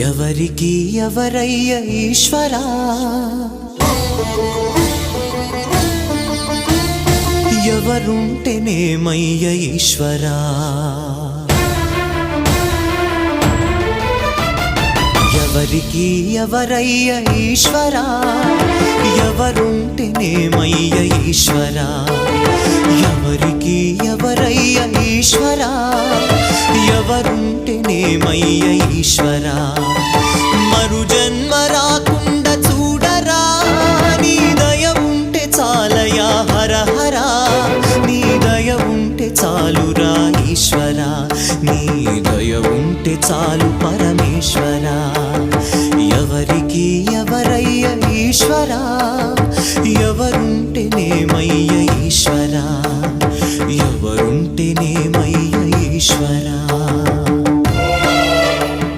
ఎవరికి ఎవరయ్య ఈశ్వరా, ఎవరుంటేనేమయ్య ఈశ్వరా, ఎవరికి ఎవరయ్య ఈశ్వరా, ఎవరుంటేనేమయ్య ఈశ్వరా, ఎవరికి ఎవరయ్య ఈశ్వరా, ఎవరుంటేనేమయ్య ఈశ్వరా. మరు జన్మ రాకుండా చూడరా, నీ దయ ఉంటే చాలయా హర హరా, నీ దయ ఉంటే చాలురా ఈశ్వరా, నీ దయ ఉంటే చాలు పరమేశ్వరా. ఎవరికి ఎవరయ్య ఈశ్వరా, ఎవరుంటేనేమయ్య ఈశ్వరా, ఎవరుంటేనేమయ్య ఈశ్వరా.